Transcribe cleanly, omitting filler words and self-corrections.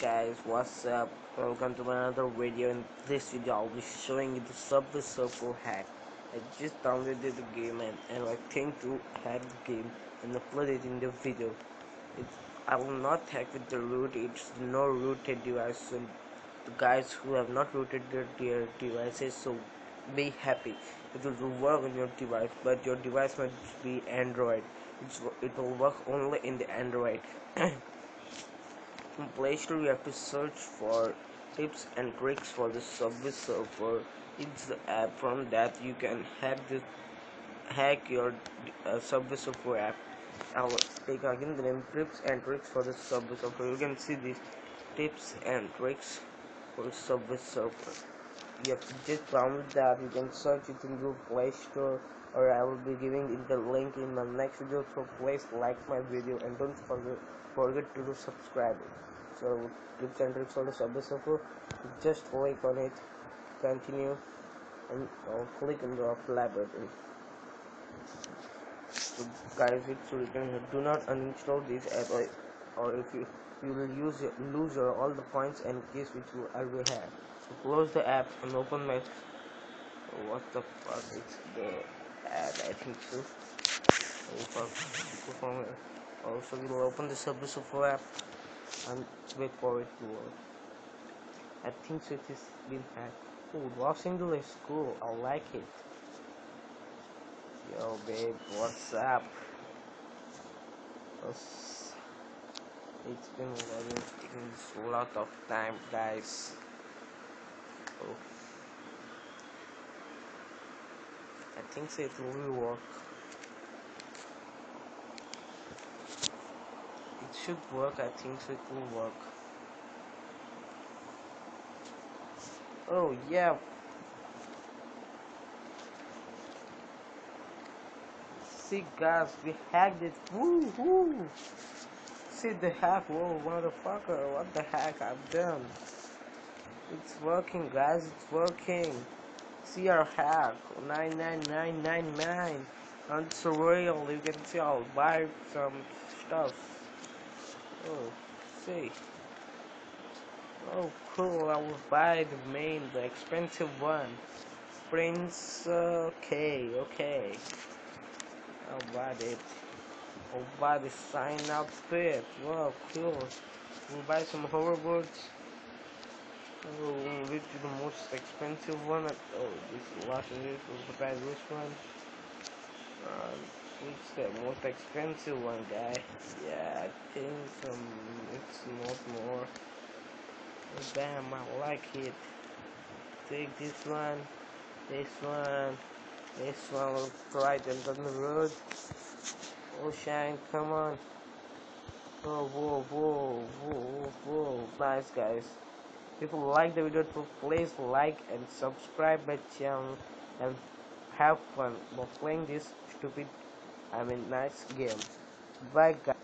Guys, what's up? Welcome to another video. In this video I'll be showing you the Subway Surfer hack. I just downloaded the game and I think to hack the game and upload it in the video. I will not hack with the root, it's no rooted device, so the guys who have not rooted their devices, so be happy. It will work on your device, but your device must be Android. It will work only in the Android. In Play Store, you have to search for tips and tricks for the Subway Surfer. It's the app. From that you can hack your Subway Surfer app. I'll take again the name tips and tricks for the Subway Surfer. You can see these tips and tricks for Subway Surfer. You have to just download that. You can search it in the Play Store, or I will be giving it the link in my next video. So please like my video and don't forget to subscribe it. So tips and tricks for the Subway Surfer. Just click on it, continue, and click on the apply button. So guys, it's written do not uninstall this app, or if you will lose all the points and keys which you already have. So close the app and open my what the fuck, it's the ad, I think so. Also we'll open the Subway Surfer app and wait for it to work. I think so it has been hacked. Oh, Los Angeles, cool, I like it. Yo babe, what's up? It's been loading, taking a lot of time, guys. Oh, I think so it will work. It should work, I think so it will work. Oh yeah. See guys, we hacked it. Woo woo. See the hack. Whoa motherfucker, what the heck I've done. It's working guys, it's working. See our hack 99999. And it's real. You can see I'll buy some stuff. Oh, see. Oh cool, I will buy the expensive one. Prince, okay. I'll buy it. I'll buy the sign up bit. Wow, cool. We'll buy some hoverboards. Oh, which is the most expensive one? Oh, this Los Angeles. We'll buy this one. Which the most expensive one, guy? Yeah, I think it's not more. Oh, damn, I like it. Take this one, this one, this one. We'll try it on the road. Oh, shine, come on. Whoa. Nice, guys. If you like the video, please like and subscribe my channel and have fun while playing this nice game. Bye, guys.